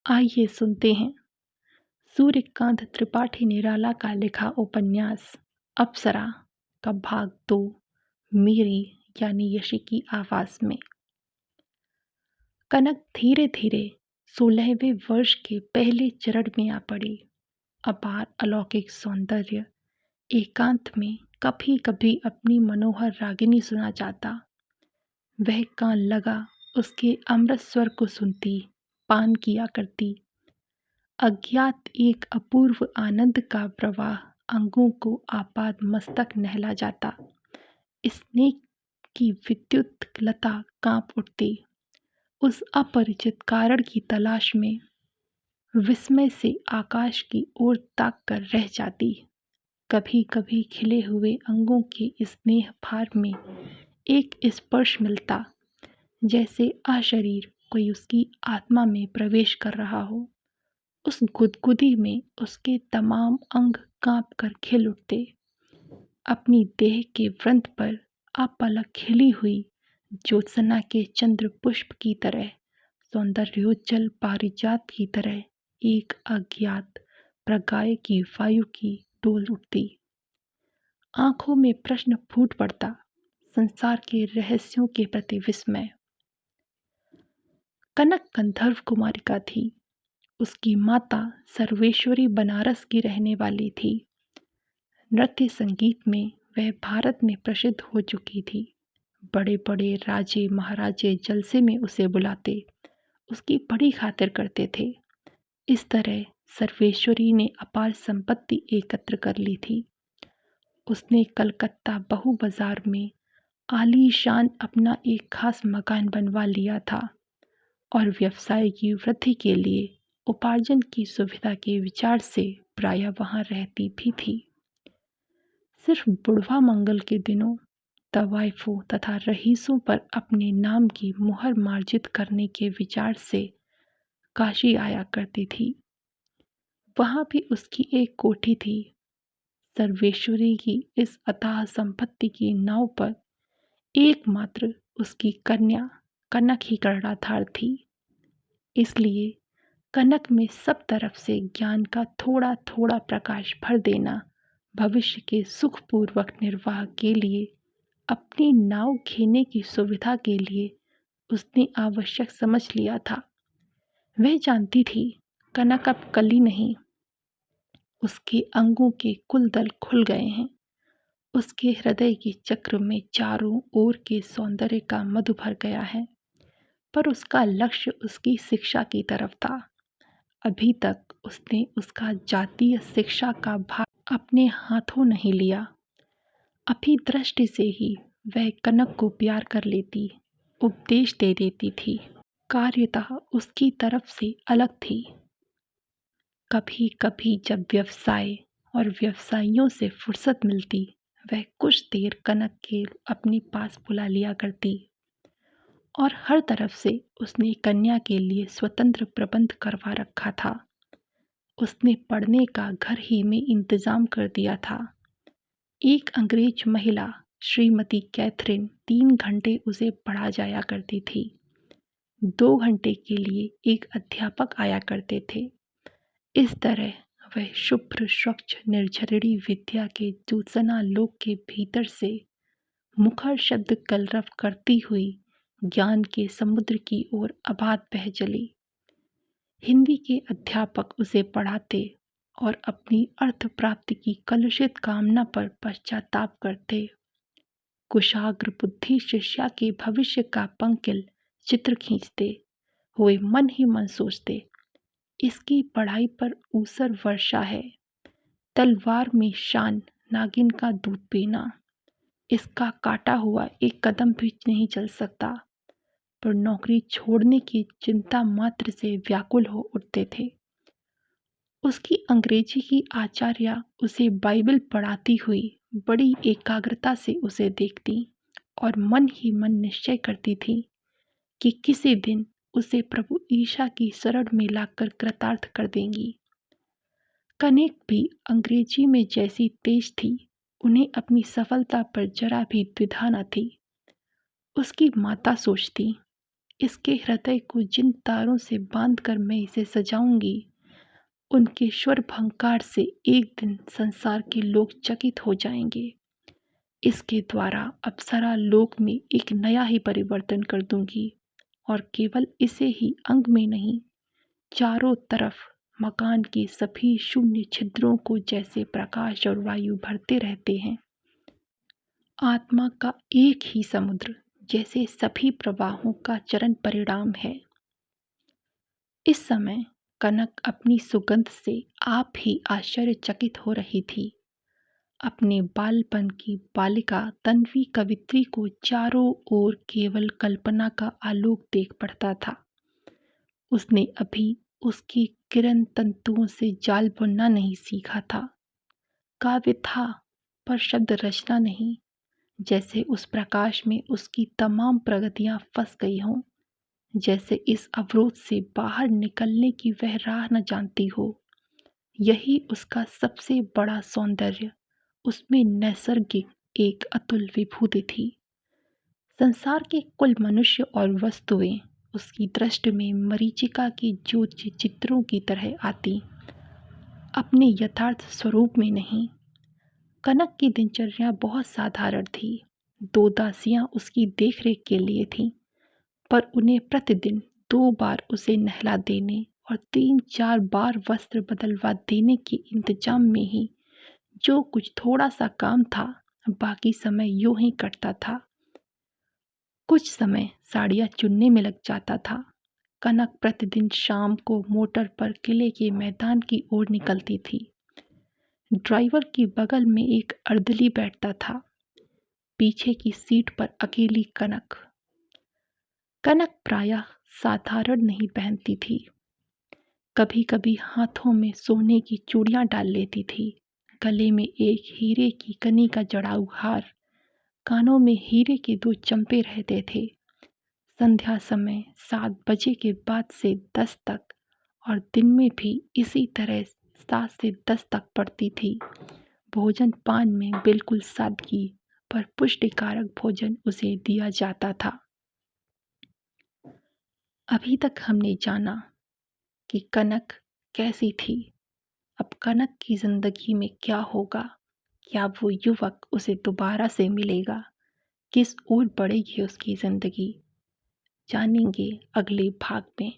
आइए सुनते हैं सूर्यकांत त्रिपाठी निराला का लिखा उपन्यास अप्सरा का भाग 2 मेरी यानी यशी की आवाज में। कनक धीरे धीरे 16वें वर्ष के पहले चरण में आ पड़ी। अपार अलौकिक सौंदर्य एकांत में कभी कभी अपनी मनोहर रागिनी सुना जाता। वह कान लगा उसके अमृत स्वर को सुनती, पान किया करती। अज्ञात एक अपूर्व आनंद का प्रवाह अंगों को आपाद मस्तक नहला जाता। स्नेह की विद्युत लता कांप उठती। उस अपरिचित कारण की तलाश में विस्मय से आकाश की ओर ताक कर रह जाती। कभी कभी खिले हुए अंगों के स्नेह भार में एक स्पर्श मिलता, जैसे अशरीर कोई उसकी आत्मा में प्रवेश कर रहा हो। उस गुदगुदी में उसके तमाम अंग कांप कर खिल उठते। अपनी देह के व्रंत पर अपलक खिली हुई ज्योत्सना के चंद्र पुष्प की तरह, सौंदर्योज्जल पारिजात की तरह एक अज्ञात प्रगाय की वायु की डोल उठती। आंखों में प्रश्न फूट पड़ता, संसार के रहस्यों के प्रति विस्मय। कनक गंधर्व कुमारिका थी। उसकी माता सर्वेश्वरी बनारस की रहने वाली थी। नृत्य संगीत में वह भारत में प्रसिद्ध हो चुकी थी। बड़े बड़े राजे महाराजे जलसे में उसे बुलाते, उसकी बड़ी खातिर करते थे। इस तरह सर्वेश्वरी ने अपार संपत्ति एकत्र कर ली थी। उसने कलकत्ता बहु बाजार में आलीशान अपना एक खास मकान बनवा लिया था और व्यवसाय की वृद्धि के लिए उपार्जन की सुविधा के विचार से प्रायः वहाँ रहती भी थी। सिर्फ बुढ़वा मंगल के दिनों तवाइफों तथा रईसों पर अपने नाम की मुहर मार्जित करने के विचार से काशी आया करती थी। वहाँ भी उसकी एक कोठी थी। सर्वेश्वरी की इस अथाह संपत्ति की नाव पर एकमात्र उसकी कन्या कनक ही कर्णधार थी। इसलिए कनक में सब तरफ से ज्ञान का थोड़ा थोड़ा प्रकाश भर देना भविष्य के सुखपूर्वक निर्वाह के लिए, अपनी नाव खेने की सुविधा के लिए उसने आवश्यक समझ लिया था। वह जानती थी कनक अब कली नहीं, उसके अंगों के कुलदल खुल गए हैं। उसके हृदय के चक्र में चारों ओर के सौंदर्य का मधु भर गया है। पर उसका लक्ष्य उसकी शिक्षा की तरफ था। अभी तक उसने उसका जातीय शिक्षा का भार अपने हाथों नहीं लिया। अभी दृष्टि से ही वह कनक को प्यार कर लेती, उपदेश दे देती थी। कार्यतः उसकी तरफ से अलग थी। कभी कभी जब व्यवसाय और व्यवसायियों से फुर्सत मिलती, वह कुछ देर कनक के अपने पास बुला लिया करती और हर तरफ से उसने कन्या के लिए स्वतंत्र प्रबंध करवा रखा था। उसने पढ़ने का घर ही में इंतजाम कर दिया था। एक अंग्रेज महिला श्रीमती कैथरीन 3 घंटे उसे पढ़ा जाया करती थी। 2 घंटे के लिए एक अध्यापक आया करते थे। इस तरह वह शुभ्र स्वच्छ निर्झरिणी विद्या के ज्योत्सना लोक के भीतर से मुखर शब्द कलरव करती हुई ज्ञान के समुद्र की ओर अबाध बह चली। हिंदी के अध्यापक उसे पढ़ाते और अपनी अर्थ प्राप्ति की कलुषित कामना पर पश्चाताप करते। कुशाग्र बुद्धि शिष्या के भविष्य का पंकिल चित्र खींचते हुए मन ही मन सोचते, इसकी पढ़ाई पर ऊसर वर्षा है, तलवार में शान नागिन का दूध पीना। इसका काटा हुआ एक कदम भी नहीं चल सकता। पर नौकरी छोड़ने की चिंता मात्र से व्याकुल हो उठते थे। उसकी अंग्रेजी की आचार्या उसे बाइबल पढ़ाती हुई बड़ी एकाग्रता से उसे देखती और मन ही मन निश्चय करती थी कि किसी दिन उसे प्रभु ईशा की शरण में लाकर कृतार्थ कर देंगी। कनेक भी अंग्रेजी में जैसी तेज थी, उन्हें अपनी सफलता पर जरा भी द्विधा न थी। उसकी माता सोचती, इसके हृदय को जिन तारों से बांधकर मैं इसे सजाऊंगी, उनके स्वर भंकार से एक दिन संसार के लोग चकित हो जाएंगे। इसके द्वारा अप्सरा लोक में एक नया ही परिवर्तन कर दूंगी, और केवल इसे ही अंग में नहीं, चारों तरफ मकान के सभी शून्य छिद्रों को जैसे प्रकाश और वायु भरते रहते हैं। आत्मा का एक ही समुद्र जैसे सभी प्रवाहों का चरण परिणाम है। इस समय कनक अपनी सुगंध से आप ही आश्चर्यचकित हो रही थी। अपने बालपन की बालिका तन्वी कवित्री को चारों ओर केवल कल्पना का आलोक देख पड़ता था। उसने अभी उसकी किरण तंतुओं से जाल बुनना नहीं सीखा था। काव्य था, पर शब्द रचना नहीं। जैसे उस प्रकाश में उसकी तमाम प्रगतियां फंस गई हों, जैसे इस अवरोध से बाहर निकलने की वह राह न जानती हो। यही उसका सबसे बड़ा सौंदर्य, उसमें नैसर्गिक एक अतुल विभूति थी। संसार के कुल मनुष्य और वस्तुएं उसकी दृष्टि में मरीचिका की ज्योति चित्रों की तरह आती, अपने यथार्थ स्वरूप में नहीं। कनक की दिनचर्या बहुत साधारण थी। 2 दासियां उसकी देखरेख के लिए थीं, पर उन्हें प्रतिदिन 2 बार उसे नहला देने और 3-4 बार वस्त्र बदलवा देने के इंतजाम में ही जो कुछ थोड़ा सा काम था, बाकी समय यूं ही कटता था। कुछ समय साड़ियाँ चुनने में लग जाता था। कनक प्रतिदिन शाम को मोटर पर किले के मैदान की ओर निकलती थी। ड्राइवर की बगल में एक अर्दली बैठता था, पीछे की सीट पर अकेली कनक। कनक प्रायः साधारण नहीं पहनती थी। कभी कभी हाथों में सोने की चूड़ियां डाल लेती थी, गले में एक हीरे की कनी का जड़ाऊ हार, कानों में हीरे के 2 चंपे रहते थे। संध्या समय 7 बजे के बाद से 10 तक, और दिन में भी इसी तरह 7 से 10 तक पड़ती थी। भोजन पान में बिल्कुल सादगी, पर पुष्टिकारक भोजन उसे दिया जाता था। अभी तक हमने जाना कि कनक कैसी थी। अब कनक की जिंदगी में क्या होगा? क्या वो युवक उसे दोबारा से मिलेगा? किस ओर बढ़ेगी उसकी जिंदगी? जानेंगे अगले भाग में।